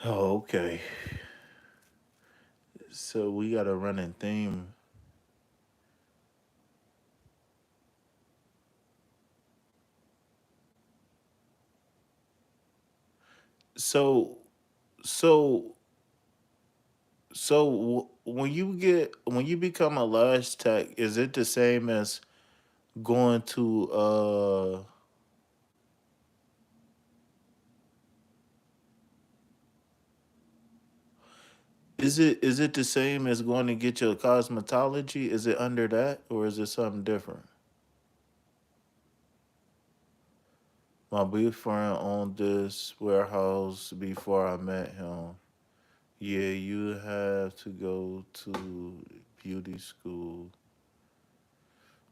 Oh, okay. So we got a running theme. So so when you become a lash tech, is it the same as going to is it the same as going to get your cosmetology? Is it under that or is it something different? My boyfriend owned this warehouse before I met him. Yeah, you have to go to beauty school.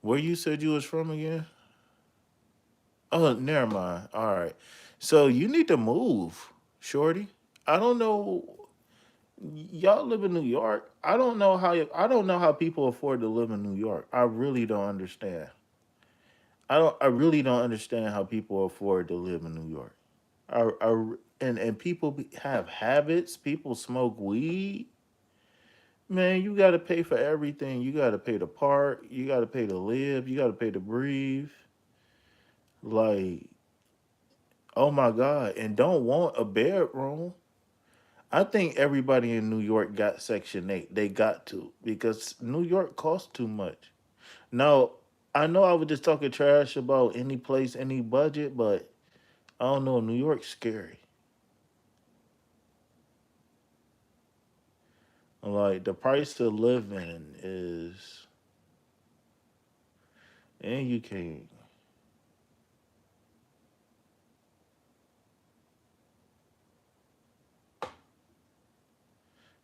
Where you said you was from again? Oh, never mind. All right. So you need to move, shorty. I don't know. Y'all live in New York. I don't know how people afford to live in New York. I really don't understand. I really don't understand how people afford to live in New York. And people have habits. People smoke weed. Man, you got to pay for everything. You got to pay to park. You got to pay to live. You got to pay to breathe. Like, oh my God. And don't want a bedroom. I think everybody in New York got Section 8. They got to because New York costs too much. Now, I know I was just talking trash about any place, any budget, but I don't know. New York's scary. Like the price of living is, and you can't.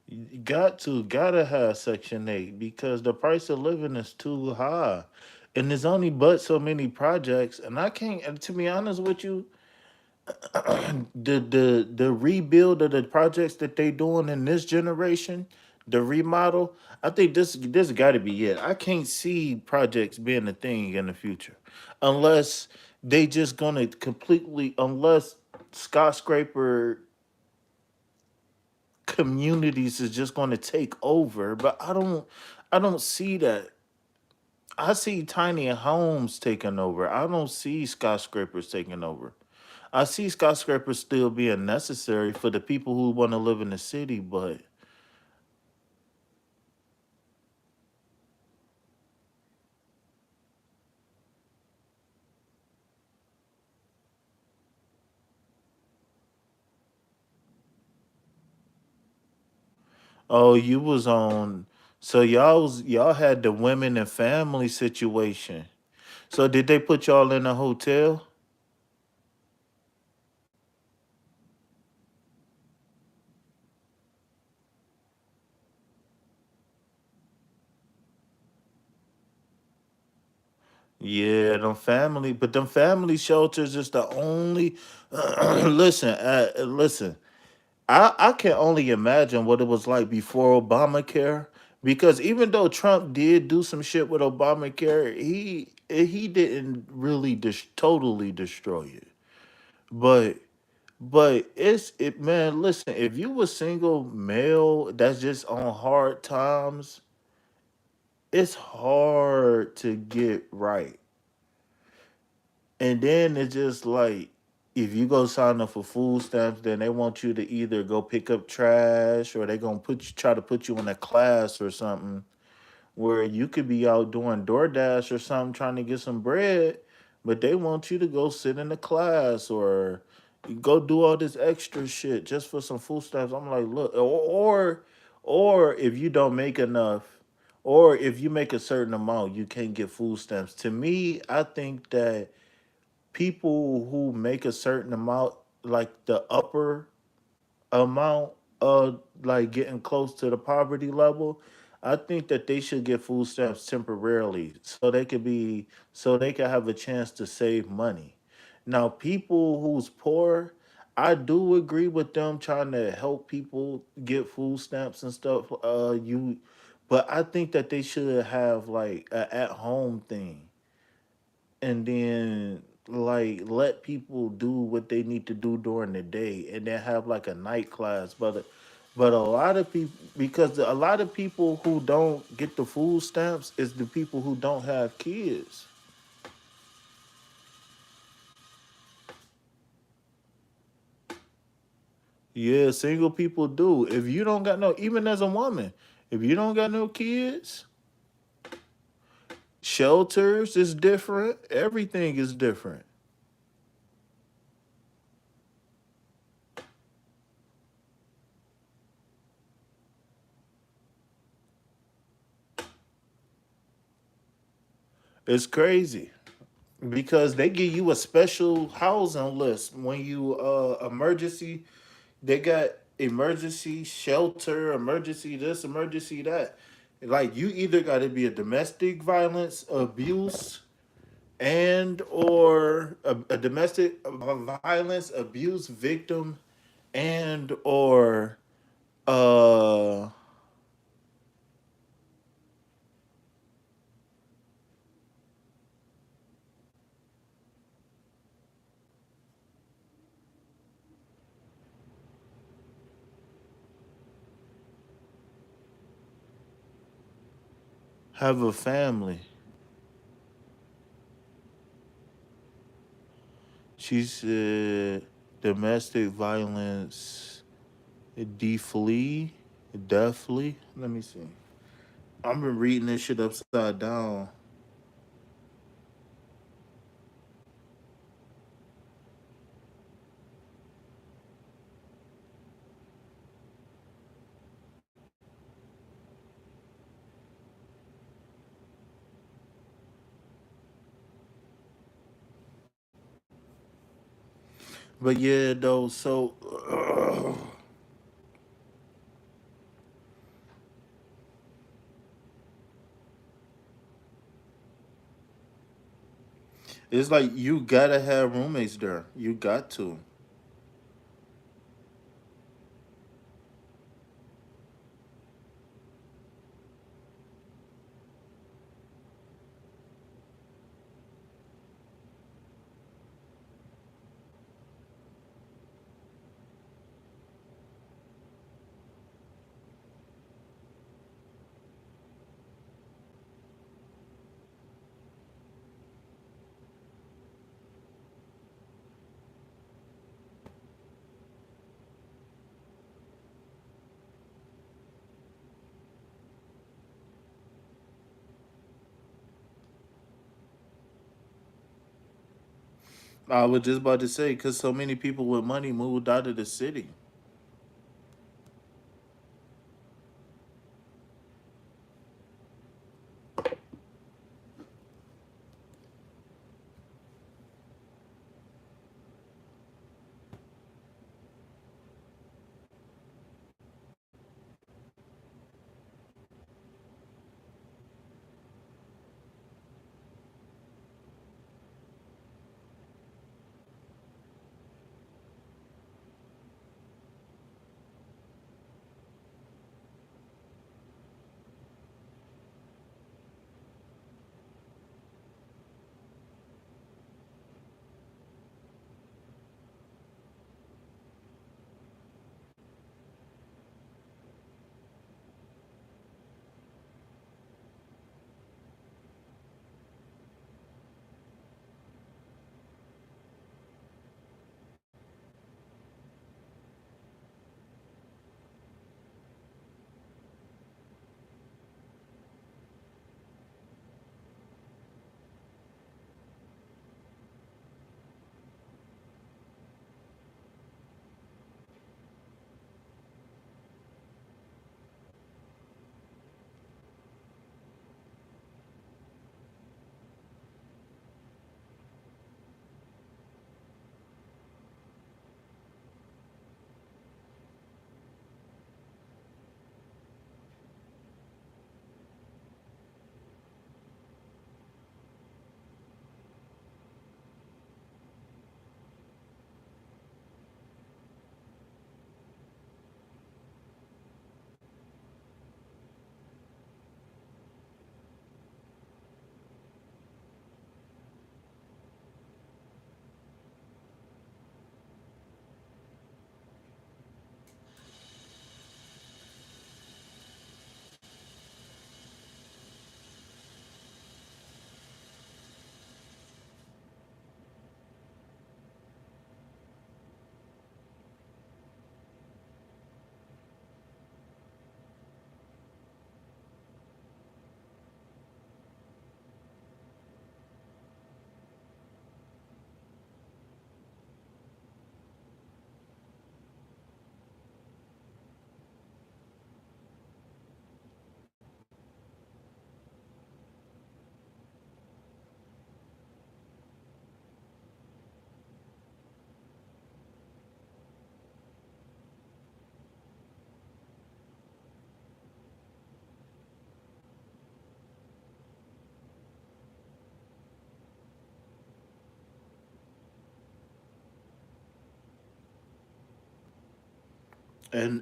You gotta have Section 8 because the price of living is too high. And there's only but so many projects. And I can't, and to be honest with you, the rebuild of the projects that they doing in this generation, the remodel, I think this got to be it. I can't see projects being a thing in the future, unless they just gonna completely unless skyscraper communities is just gonna take over. But I don't see that. I see tiny homes taking over. I don't see skyscrapers taking over. I see skyscrapers still being necessary for the people who want to live in the city, but oh, you was on. So y'all had the women and family situation. So did they put y'all in a hotel? Yeah, but them family shelters is the only. Listen. I can only imagine what it was like before Obamacare, because even though Trump did do some shit with Obamacare, he didn't really totally destroy it. But it man, listen, if you a single male that's just on hard times, it's hard to get right. And then it's just like if you go sign up for food stamps, then they want you to either go pick up trash or they gonna try to put you in a class or something where you could be out doing DoorDash or something trying to get some bread, but they want you to go sit in the class or go do all this extra shit just for some food stamps. I'm like, look, or if you don't make enough, or if you make a certain amount, you can't get food stamps. To me, I think that people who make a certain amount, like the upper amount of like getting close to the poverty level, I think that they should get food stamps temporarily so they can have a chance to save money. Now, people who's poor, I do agree with them trying to help people get food stamps and stuff. But I think that they should have like a at home thing and then like let people do what they need to do during the day and then have like a night class, but a lot of people, because a lot of people who don't get the food stamps is the people who don't have kids. Yeah, single people do. If you don't got no, even as a woman, if you don't got no kids, shelters is different, everything is different. It's crazy because they give you a special housing list when you emergency. They got emergency shelter, emergency this, emergency that. Like you either got to be a domestic violence abuse and or a domestic violence abuse victim and or uh have a family. She said domestic violence. Deflee, deathly. Let me see. I've been reading this shit upside down. But yeah, though. So it's like you gotta have roommates there. You got to. I was just about to say because so many people with money moved out of the city.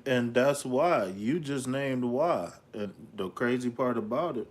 And that's why you just named why. And the crazy part about it.